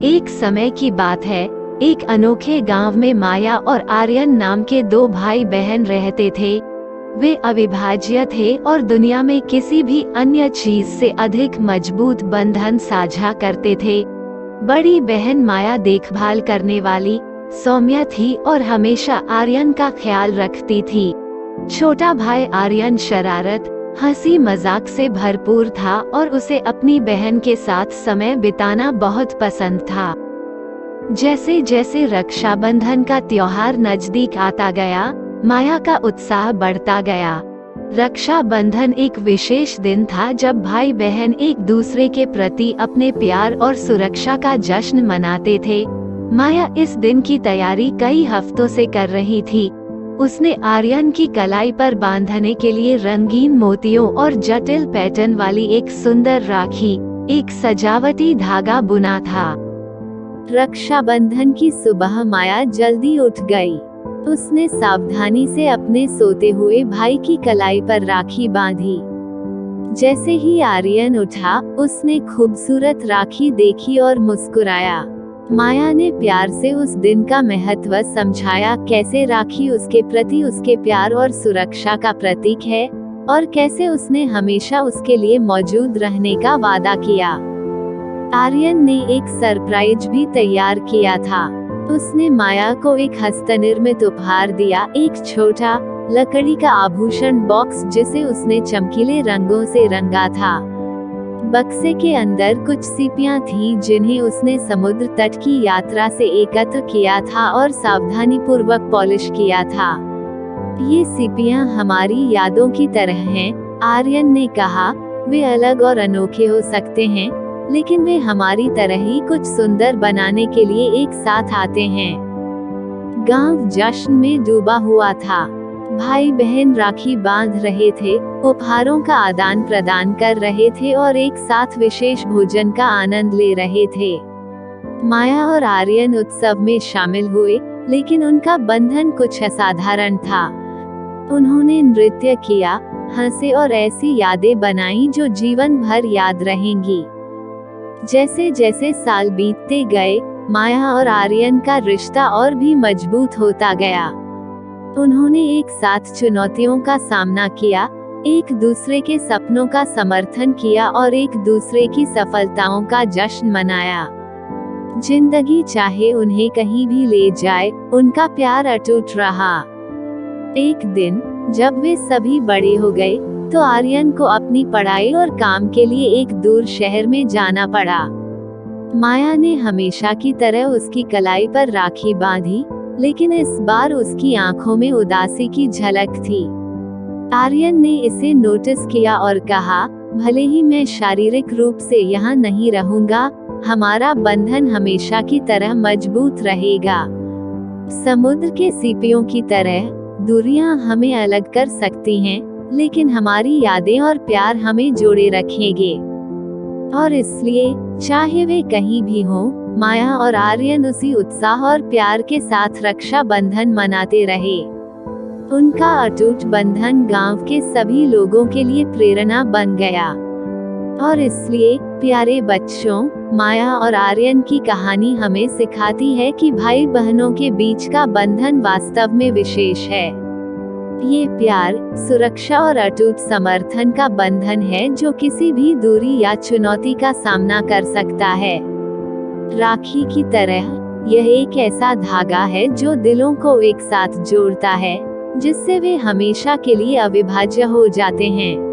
एक समय की बात है, एक अनोखे गांव में माया और आर्यन नाम के दो भाई बहन रहते थे। वे अविभाज्य थे और दुनिया में किसी भी अन्य चीज से अधिक मजबूत बंधन साझा करते थे। बड़ी बहन माया देखभाल करने वाली, सौम्य थी और हमेशा आर्यन का ख्याल रखती थी। छोटा भाई आर्यन शरारत, हंसी मजाक से भरपूर था और उसे अपनी बहन के साथ समय बिताना बहुत पसंद था। जैसे जैसे रक्षाबंधन का त्योहार नजदीक आता गया, माया का उत्साह बढ़ता गया। रक्षाबंधन एक विशेष दिन था जब भाई बहन एक दूसरे के प्रति अपने प्यार और सुरक्षा का जश्न मनाते थे। माया इस दिन की तैयारी कई हफ्तों से कर रही थी। उसने आर्यन की कलाई पर बांधने के लिए रंगीन मोतियों और जटिल पैटर्न वाली एक सुंदर राखी, एक सजावटी धागा बुना था। रक्षाबंधन की सुबह माया जल्दी उठ गई। उसने सावधानी से अपने सोते हुए भाई की कलाई पर राखी बांधी। जैसे ही आर्यन उठा, उसने खूबसूरत राखी देखी और मुस्कुराया। माया ने प्यार से उस दिन का महत्व समझाया, कैसे राखी उसके प्रति उसके प्यार और सुरक्षा का प्रतीक है और कैसे उसने हमेशा उसके लिए मौजूद रहने का वादा किया। आर्यन ने एक सरप्राइज भी तैयार किया था। उसने माया को एक हस्तनिर्मित उपहार दिया, एक छोटा लकड़ी का आभूषण बॉक्स जिसे उसने चमकीले रंगों से रंगा था। बक्से के अंदर कुछ सीपियां थीं जिन्हें उसने समुद्र तट की यात्रा से एकत्र किया था और सावधानीपूर्वक पॉलिश किया था। ये सीपियां हमारी यादों की तरह हैं, आर्यन ने कहा। वे अलग और अनोखे हो सकते हैं, लेकिन वे हमारी तरह ही कुछ सुंदर बनाने के लिए एक साथ आते हैं। गांव जश्न में डूबा हुआ था। भाई बहन राखी बांध रहे थे, उपहारों का आदान प्रदान कर रहे थे और एक साथ विशेष भोजन का आनंद ले रहे थे। माया और आर्यन उत्सव में शामिल हुए, लेकिन उनका बंधन कुछ असाधारण था। उन्होंने नृत्य किया, हंसे और ऐसी यादें बनाई जो जीवन भर याद रहेंगी। जैसे जैसे साल बीतते गए, माया और आर्यन का रिश्ता और भी मजबूत होता गया। उन्होंने एक साथ चुनौतियों का सामना किया, एक दूसरे के सपनों का समर्थन किया और एक दूसरे की सफलताओं का जश्न मनाया। जिंदगी चाहे उन्हें कहीं भी ले जाए, उनका प्यार अटूट रहा। एक दिन जब वे सभी बड़े हो गए, तो आर्यन को अपनी पढ़ाई और काम के लिए एक दूर शहर में जाना पड़ा। माया ने हमेशा की तरह उसकी कलाई पर राखी बांधी, लेकिन इस बार उसकी आंखों में उदासी की झलक थी। आर्यन ने इसे नोटिस किया और कहा, भले ही मैं शारीरिक रूप से यहाँ नहीं रहूंगा, हमारा बंधन हमेशा की तरह मजबूत रहेगा। समुद्र के सीपियों की तरह दूरियां हमें अलग कर सकती हैं, लेकिन हमारी यादें और प्यार हमें जोड़े रखेंगे। और इसलिए चाहे वे कहीं भी हों, माया और आर्यन उसी उत्साह और प्यार के साथ रक्षा बंधन मनाते रहे। उनका अटूट बंधन गांव के सभी लोगों के लिए प्रेरणा बन गया। और इसलिए प्यारे बच्चों, माया और आर्यन की कहानी हमें सिखाती है कि भाई बहनों के बीच का बंधन वास्तव में विशेष है। ये प्यार, सुरक्षा और अटूट समर्थन का बंधन है जो किसी भी दूरी या चुनौती का सामना कर सकता है। राखी की तरह यह एक ऐसा धागा है जो दिलों को एक साथ जोड़ता है, जिससे वे हमेशा के लिए अविभाज्य हो जाते हैं।